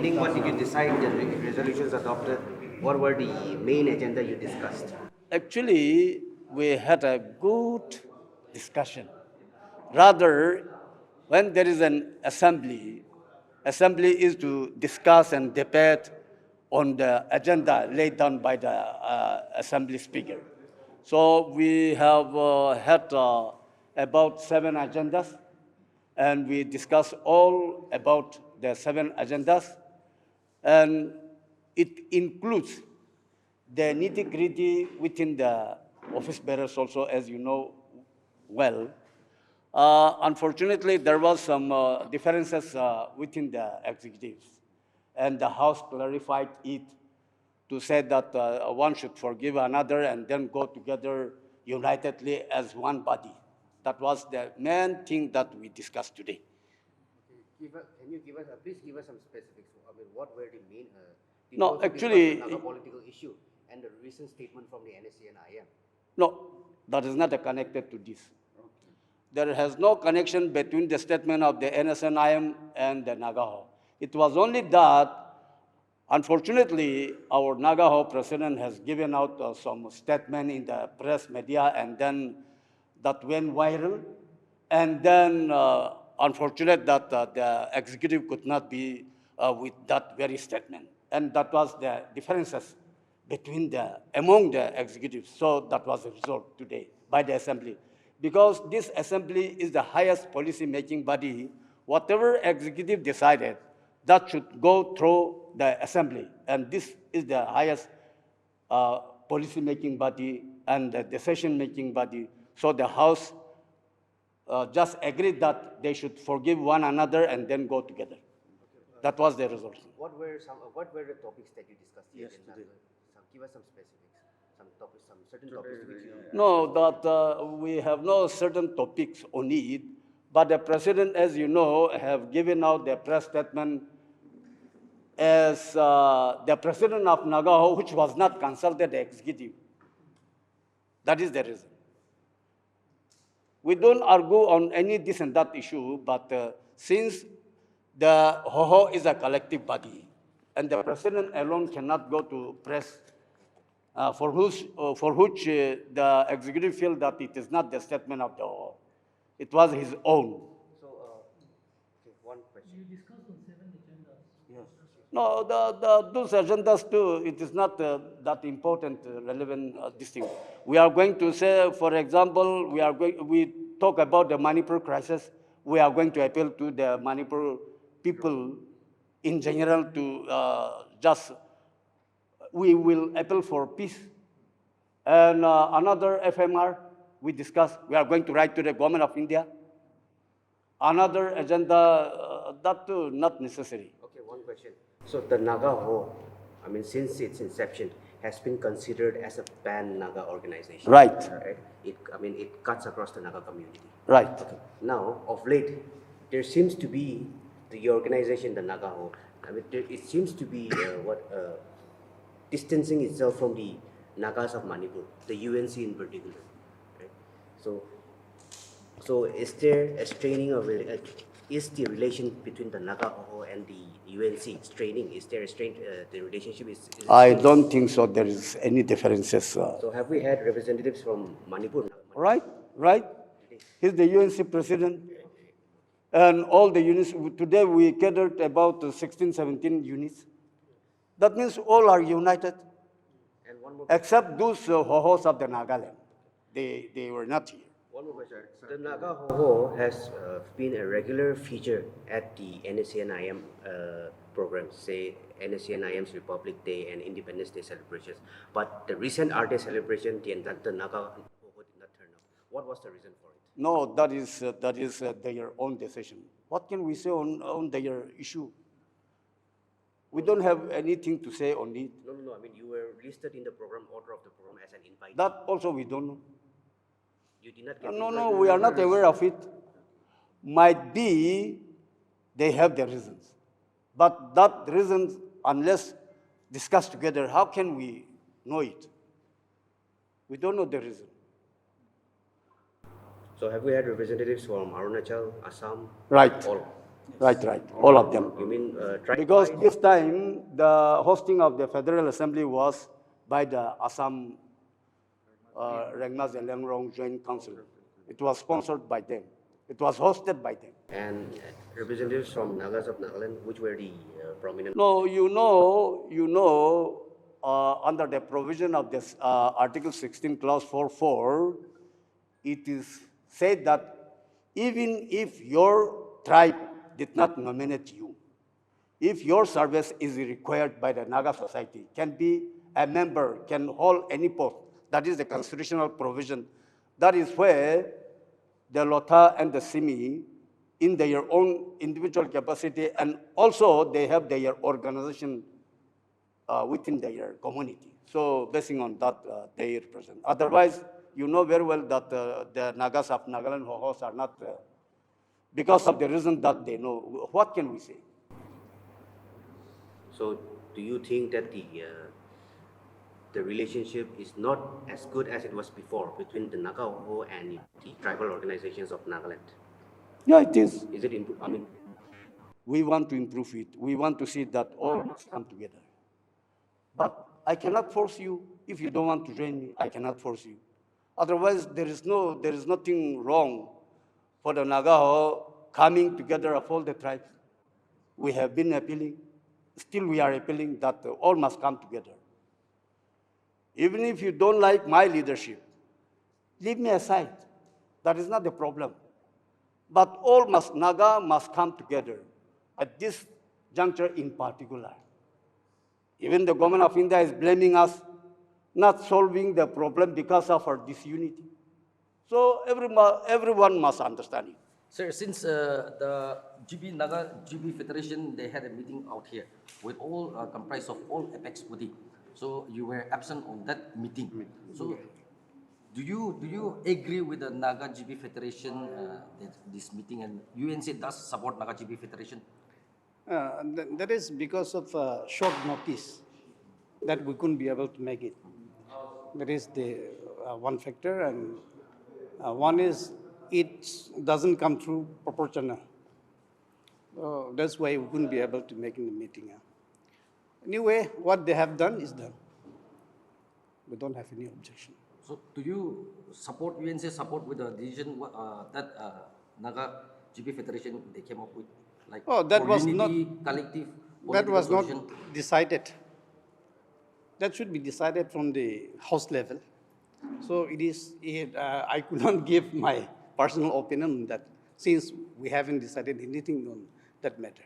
meeting, what did you decide, the resolutions adopted? What were the main agenda you discussed? Actually, we had a good discussion. Rather, when there is an assembly, assembly is to discuss and debate on the agenda laid down by the assembly speaker. So we have had about 7 agendas, and we discussed all about the 7 agendas, and it includes the nitty-gritty within the office bearers also, as you know well. Unfortunately, there was some differences within the executives, and the House clarified it to say that one should forgive another and then go together unitedly as one body. That was the main thing that we discussed today. Can you please give us some specifics? I mean, what were the main? Did No, you also actually, discuss the Naga political issue and the recent statement from the NSC and IM? no, that is not connected to this. There has no connection between the statement of the NSNIM and the Nagaho. It was only that, unfortunately, our Nagaho president has given out some statement in the press media, and then that went viral. And then, unfortunate that the executive could not be with that very statement. And that was the differences among the executives. So that was the result today by the assembly. Because this assembly is the highest policy-making body, whatever executive decided, that should go through the assembly. And this is the highest policy-making body and the decision-making body. So the House just agreed that they should forgive one another and then go together. That was the resolution. What were the topics that you discussed here? Give us some specifics, some topics, some certain topics which you. No, that we have no certain topics on it, but the president, as you know, have given out the press statement as the president of Nagaho, which was not consulted the executive. That is the reason. We don't argue on any this and that issue, but since the Hoho is a collective body, and the president alone cannot go to press for which the executive feel that it is not the statement of the Hoho. It was his own. So, one question. You discussed on 7 agendas. Yes. No, those agendas too, it is not that important, relevant this thing. We are going to say, for example, we talk about the Manipur crisis. We are going to appeal to the Manipur people in general to we will appeal for peace. And another FMR, we discussed, we are going to write to the government of India. Another agenda, that too, not necessary. Okay, one question. So the Naga Ho, I mean, since its inception, has been considered as a pan-Naga organization. Right. Right? It cuts across the Naga community. Right. Okay. Now, of late, there seems to be the organization, the Naga Ho. It seems to be distancing itself from the Nagas of Manipur, the UNC in particular. Right? So is there a straining of is the relation between the Naga Hoho and the UNC straining? Is there a strain? The relationship is I don't think so. There is any differences. So have we had representatives from Manipur? Right. He's the UNC president. And all the units, today we gathered about 16, 17 units. That means all are united, And one more. except those Hohos of the Nagaland. They were not here. One more question. The Naga Hoho has been a regular feature at the NSCNIM programs, say NSCNIM's Republic Day and Independence Day celebrations. But the recent Art Day celebration, the Naga Hoho did not turn up. What was the reason for it? No, that is their own decision. What can we say on their issue? We don't have anything to say on it. No. I mean, you were listed in the program order of the program as an invitee. That also we don't know. You did not get. No, we are not aware of it. Might be they have their reasons. But that reasons, unless discussed together, how can we know it? We don't know the reason. So have we had representatives from Arunachal, Assam? Right. All. Right, all of them. You mean Because tribe-wise? this time, the hosting of the Federal Assembly was by the Assam Rengma Zelengrong Joint Council. It was sponsored by them. It was hosted by them. And representatives from Nagas of Nagaland, which were the prominent? No, under the provision of this Article 16, Clause 4.4, it is said that even if your tribe did not nominate you, if your service is required by the Naga society, can be a member, can hold any post. That is the constitutional provision. That is where the Lotha and the Simi, in their own individual capacity, and also they have their organization within their community. So basing on that, they represent. Otherwise, you know very well that the Nagas of Nagaland Hohos are not, because of the reason that they know. What can we say? So, do you think that the relationship is not as good as it was before between the Naga Hoho and the tribal organizations of Nagaland? Yeah, it is. Is it? I mean, We want to improve it. We want to see that all must come together. But I cannot force you. If you don't want to join me, I cannot force you. Otherwise, there is nothing wrong for the Nagaho coming together of all the tribes. We have been appealing. Still, we are appealing that all must come together. Even if you don't like my leadership, leave me aside. That is not the problem. But Naga must come together at this juncture in particular. Even the government of India is blaming us not solving the problem because of our disunity. So everyone must understand it. Sir, since the Naga GB Federation, they had a meeting out here with all comprised of all apex body. So you were absent on that meeting. So do you agree with the Naga GB Federation this meeting, and UNC does support Naga GB Federation? That is because of short notice that we couldn't be able to make it. That is the one factor, and one is it doesn't come through proportional. That's why we couldn't be able to make in the meeting. Anyway, what they have done is done. We don't have any objection. So do you support UNC support with the decision that Naga GB Federation they came up with? Like Oh, that for was unity, collective, That political was solution? not decided. That should be decided from the house level. So I could not give my personal opinion on that, since we haven't decided anything on that matter.